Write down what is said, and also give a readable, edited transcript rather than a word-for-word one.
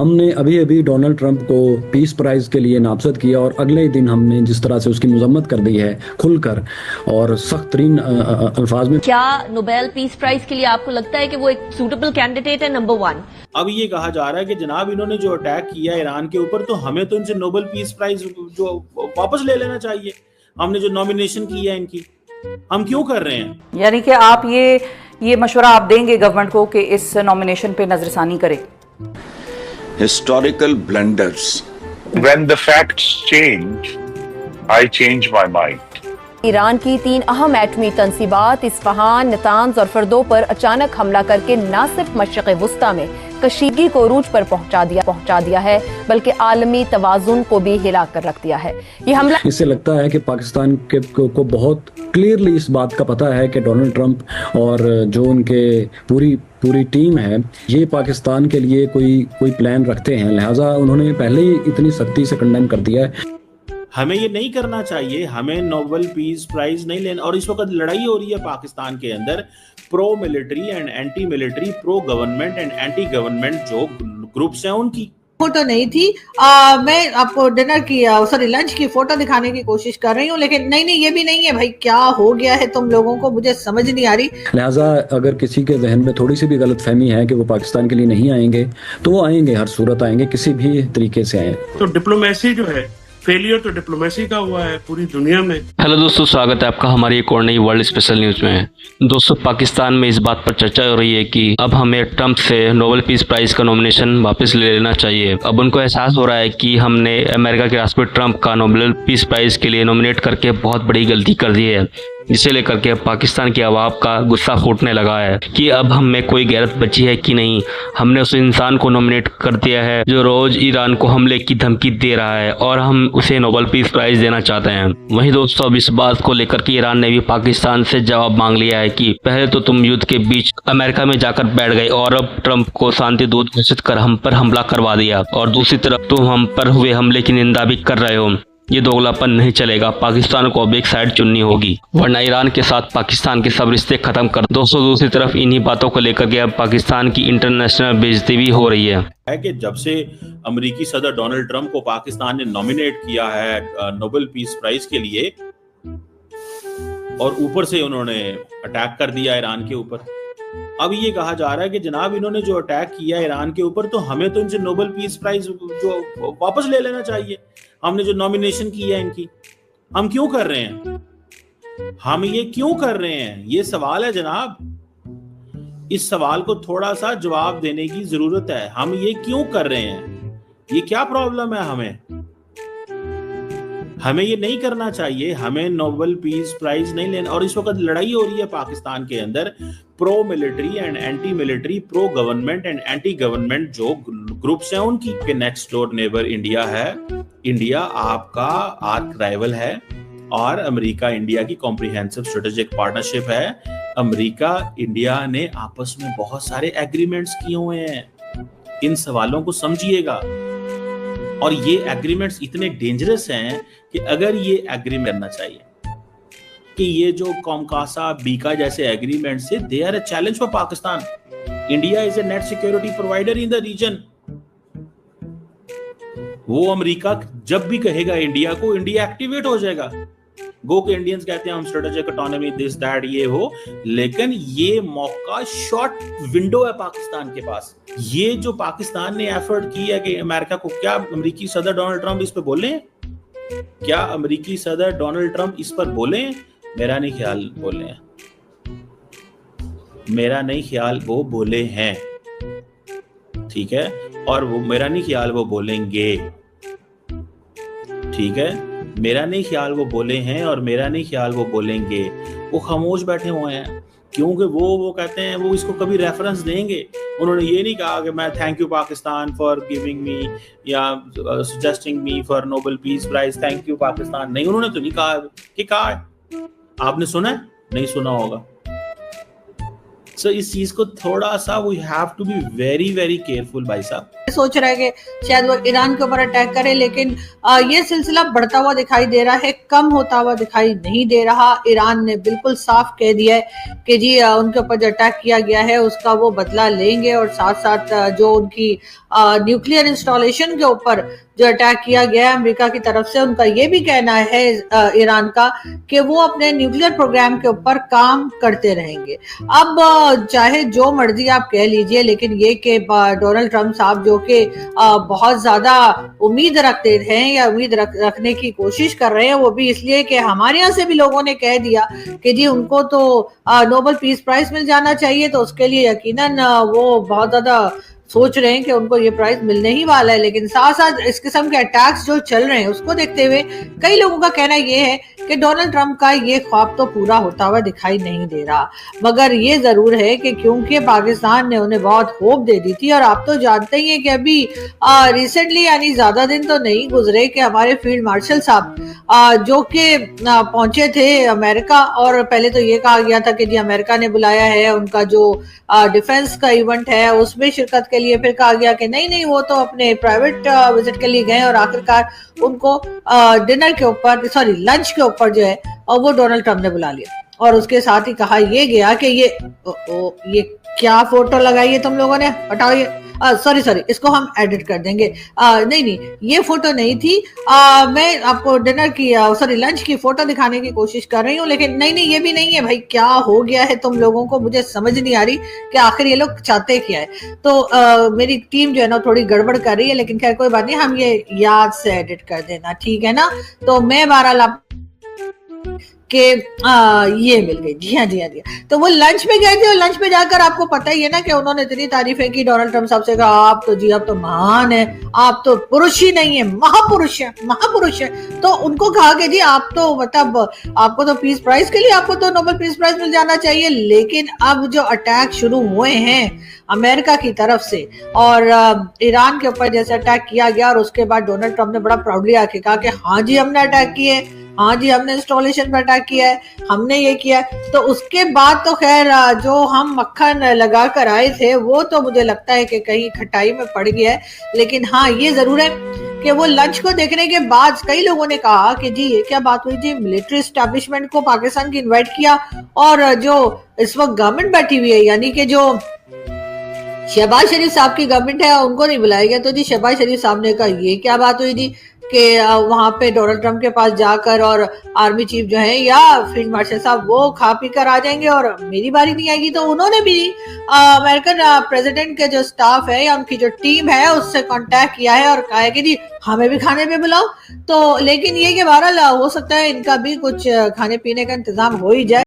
हमने अभी अभी डोनाल्ड ट्रंप को पीस प्राइज के लिए नामजद किया और अगले ही दिन हमने जिस तरह से उसकी मजम्मत कर दी है खुलकर और सख्त तरीन अल्फाज में। क्या नोबेल पीस प्राइज के लिए आपको लगता है कि वो एक सूटेबल कैंडिडेट है? नंबर 1। अब ये कहा जा रहा है कि जनाब इन्होंने जो अटैक किया ईरान के ऊपर, तो हमें तो इनसे नोबेल पीस प्राइज जो वापस ले लेना चाहिए। हमने जो नॉमिनेशन की है इनकी, हम क्यों कर रहे हैं? यानी कि आप ये मशवरा आप देंगे गवर्नमेंट को कि इस नॉमिनेशन पे नजरसानी करे? Historical blunders. When the facts change, I change my mind. Iran की 3 अहम एटमी तंसीबात इस्फहान, नतांज और फर्दो पर अचानक हमला करके न सिर्फ मशरिक़ वुस्ता में कशीदगी को रूज पर पहुंचा दिया है, बल्कि आलमी तवाजुन को भी हिला कर रख दिया है। ये हमला, इससे लगता है कि पाकिस्तान को बहुत क्लियरली इस बात का पता है कि डोनाल्ड ट्रंप और जो उनके पूरी टीम है ये पाकिस्तान के लिए कोई प्लान रखते हैं, लिहाजा उन्होंने पहले ही इतनी सख्ती से कंडेम कर दिया है। हमें ये नहीं करना चाहिए, हमें नोबेल पीस प्राइज नहीं लेना। और इस वक्त लड़ाई हो रही है पाकिस्तान के अंदर pro military and anti military, pro government and anti government जो ग्रुप्स हैं उनकी। फोटो नहीं थी, मैं आपको डिनर की लंच की फोटो दिखाने की कोशिश कर रही हूँ, लेकिन नहीं ये भी नहीं है भाई। क्या हो गया है तुम लोगों को, मुझे समझ नहीं आ रही। लिहाजा अगर किसी के जहन में थोड़ी सी भी गलतफहमी है कि वो पाकिस्तान के लिए नहीं आएंगे, तो वो आएंगे, हर सूरत आएंगे, किसी भी तरीके से आए। तो डिप्लोमेसी जो है, फेलियर तो डिप्लोमेसी का हुआ है पूरी दुनिया में। हेलो दोस्तों, स्वागत है आपका हमारी एक और नई वर्ल्ड स्पेशल न्यूज में। दोस्तों, पाकिस्तान में इस बात पर चर्चा हो रही है कि अब हमें ट्रंप से नोबेल पीस प्राइज का नॉमिनेशन वापस ले लेना चाहिए। अब उनको एहसास हो रहा है कि हमने अमेरिका के राष्ट्रपति ट्रंप का नोबेल पीस प्राइज के लिए नॉमिनेट करके बहुत बड़ी गलती कर दी है, जिसे लेकर के पाकिस्तान की आवाम का गुस्सा फूटने लगा है कि अब हम में कोई गैरत बची है कि नहीं। हमने उस इंसान को नॉमिनेट कर दिया है जो रोज ईरान को हमले की धमकी दे रहा है और हम उसे नोबेल पीस प्राइज देना चाहते हैं। वहीं दोस्तों, अब इस बात को लेकर के ईरान ने भी पाकिस्तान से जवाब मांग लिया है कि पहले तो तुम युद्ध के बीच अमेरिका में जाकर बैठ गए और अब ट्रंप को शांति दूत घोषित कर हम पर हमला करवा दिया, और दूसरी तरफ तुम हम पर हुए हमले की निंदा भी कर रहे हो। ये दोगलापन नहीं चलेगा, पाकिस्तान को अब एक साइड चुननी होगी, वरना ईरान के साथ पाकिस्तान के सब रिश्ते खत्म कर। दोस्तों, दूसरी तरफ इन्हीं बातों को लेकर के अब पाकिस्तान की इंटरनेशनल बेइज्जती भी हो रही है कि जब से अमेरिकी सदर डोनाल्ड ट्रंप को पाकिस्तान ने नॉमिनेट किया है नोबेल पीस प्राइज के लिए, और ऊपर से उन्होंने अटैक कर दिया ईरान के ऊपर। अब ये कहा जा रहा है कि जनाब इन्होंने जो अटैक किया ईरान के ऊपर, तो हमें तो इनसे नोबेल पीस प्राइज जो वापस ले लेना चाहिए। हमने जो नॉमिनेशन की है इनकी, हम क्यों कर रहे हैं? हम ये क्यों कर रहे हैं? ये सवाल है जनाब। इस सवाल को थोड़ा सा जवाब देने की जरूरत है। हम ये क्यों कर रहे हैं? ये क्या प्रॉब्लम है? हमें ये नहीं करना चाहिए, हमें नोबेल पीस प्राइज नहीं लेना। और इस वक्त लड़ाई हो रही है पाकिस्तान के अंदर pro military and anti military, pro government and anti government जो ग्रुप्स हैं उनकी। के नेक्स्ट डोर नेबर इंडिया है। इंडिया आपका आर्क राइवल है और अमेरिका इंडिया की कॉम्प्रिहेंसिव स्ट्रेटेजिक पार्टनरशिप है। अमेरिका इंडिया ने आपस में बहुत सारे एग्रीमेंट्स किए हुए हैं। इन सवालों को समझिएगा। और ये एग्रीमेंट्स इतने डेंजरस हैं कि अगर ये एग्रीमेंट करना चाहिए कि ये जो कॉमकासा बीका जैसे एग्रीमेंट से they are a challenge for Pakistan. India is a net security provider in the region. वो अमेरिका जब भी कहेगा इंडिया को, इंडिया एक्टिवेट हो जाएगा। गो के इंडियंस कहते हैं हम स्ट्रेटेजिक ऑटोनॉमी दिस दैट ये हो, लेकिन ये मौका शॉर्ट विंडो है पाकिस्तान के पास। ये जो पाकिस्तान ने एफर्ट की है कि अमेरिका को, क्या अमेरिकी सदर डोनाल्ड ट्रंप इस पे बोले हैं? क्या अमेरिकी सदर डोनाल्ड ट्रंप इस पर बोले हैं? मेरा नहीं ख्याल बोले हैं। मेरा नहीं ख्याल वो बोले हैं, ठीक है। और वो मेरा नहीं ख्याल वो बोलेंगे, ठीक है। मेरा नहीं ख्याल वो बोले हैं और मेरा नहीं ख्याल वो बोलेंगे। वो खामोश बैठे हुए हैं क्योंकि वो कहते हैं वो इसको कभी रेफरेंस देंगे। उन्होंने ये नहीं कहा कि मैं thank you Pakistan for giving me या suggesting me for Nobel peace prize, thank you Pakistan. नहीं, उन्होंने तो नहीं कहा कि कहा है। आपने सुना है? नहीं सुना होगा। सो इस चीज को थोड़ा सा we have to be very very careful. भाई साहब सोच रहा है कि शायद वो ईरान के ऊपर अटैक करे, लेकिन ये सिलसिला बढ़ता हुआ दिखाई दे रहा है, कम होता हुआ दिखाई नहीं दे रहा। ईरान ने बिल्कुल साफ कह दिया है कि जी उनके ऊपर जो अटैक किया गया है उसका वो बदला लेंगे, और साथ साथ जो उनकी न्यूक्लियर इंस्टॉलेशन के ऊपर जो अटैक किया गया है अमेरिका की तरफ से, उनका ये भी कहना है ईरान का कि वो अपने न्यूक्लियर प्रोग्राम के ऊपर काम करते रहेंगे। अब चाहे जो मर्जी आप कह लीजिए, लेकिन ये कि डोनाल्ड ट्रंप साहब जो कि बहुत ज्यादा उम्मीद रखते हैं या उम्मीद रखने की कोशिश कर रहे हैं, वो भी इसलिए कि हमारे यहाँ से भी लोगों ने कह दिया कि जी उनको तो नोबेल पीस प्राइज मिल जाना चाहिए, तो उसके लिए यकीनन वो बहुत ज्यादा सोच रहे हैं कि उनको ये प्राइज मिलने ही वाला है। लेकिन साथ साथ इस किस्म के अटैक्स जो चल रहे हैं उसको देखते हुए कई लोगों का कहना ये है कि डोनाल्ड ट्रंप का ये ख्वाब तो पूरा होता हुआ दिखाई नहीं दे रहा। मगर ये जरूर है कि क्योंकि पाकिस्तान ने उन्हें बहुत होप दे दी थी, और आप तो जानते ही हैं कि अभी रिसेंटली यानी ज्यादा दिन तो नहीं गुजरे कि हमारे फील्ड मार्शल साहब जो कि पहुंचे थे अमेरिका, और पहले तो ये कहा गया था कि जी अमेरिका ने बुलाया है, उनका जो डिफेंस का इवेंट है उसमें शिरकत के लिए, फिर कहा गया कि नहीं वो तो अपने प्राइवेट विजिट के लिए गए, और आखिरकार उनको डिनर के ऊपर लंच के ऊपर जो है और वो डोनाल्ड ट्रंप ने बुला लिया। और उसके साथ ही कहा ये गया कि ये क्या फोटो लगाई है तुम लोगों ने, हटाओ ये, सॉरी इसको हम एडिट कर देंगे। नहीं ये फोटो नहीं थी, मैं आपको डिनर की लंच की फोटो दिखाने की कोशिश कर रही हूँ, लेकिन नहीं ये भी नहीं है। भाई क्या हो गया है तुम लोगों को, मुझे समझ नहीं आ रही कि आखिर ये लोग चाहते क्या है। तो मेरी टीम जो है ना थोड़ी गड़बड़ कर रही है, लेकिन खैर कोई बात नहीं, हम ये याद से एडिट कर देना, ठीक है ना। तो मैं बहरहाल के ये मिल गई, जी हाँ। तो वो लंच पे गए थे, और लंच पे जाकर आपको पता ही है ना कि उन्होंने इतनी तारीफें की डोनाल्ड ट्रंप साहब से, कहा आप तो महान है, आप तो पुरुष ही नहीं है, महापुरुष है। तो उनको कहा कि जी आप तो मतलब आपको तो पीस प्राइज के लिए आपको तो नोबेल पीस प्राइज मिल जाना चाहिए। लेकिन अब जो अटैक शुरू हुए हैं अमेरिका की तरफ से, और ईरान के ऊपर जैसे अटैक किया गया, और उसके बाद डोनाल्ड ट्रंप ने बड़ा प्राउडली आके कहा कि हाँ जी हमने अटैक किए, हाँ जी हमने इंस्टॉलेशन पर अटैक किया है, हमने ये किया। तो उसके बाद तो खैर जो हम मक्खन लगा कर आए थे वो तो मुझे लगता है कि कहीं खटाई में पड़ गया है। लेकिन हाँ ये जरूर है कि वो लंच को देखने के बाद कई लोगों ने कहा कि जी ये क्या बात हुई जी, मिलिट्री एस्टैब्लिशमेंट को पाकिस्तान की इन्वाइट किया, और जो इस वक्त गवर्नमेंट बैठी हुई है यानी कि जो शहबाज शरीफ साहब की गवर्नमेंट है उनको नहीं बुलाया गया। तो जी शहबाज शरीफ साहब ने कहा ये क्या बात हुई जी कि वहां पे डोनाल्ड ट्रंप के पास जाकर और आर्मी चीफ जो है या फील्ड मार्शल साहब वो खा पी कर आ जाएंगे और मेरी बारी नहीं आएगी। तो उन्होंने भी अमेरिकन प्रेसिडेंट के जो स्टाफ है या उनकी जो टीम है उससे कांटेक्ट किया है और कहा है कि जी हमें भी खाने पे बुलाओ। तो लेकिन ये कि बहरहाल हो सकता है इनका भी कुछ खाने पीने का इंतजाम हो ही जाए।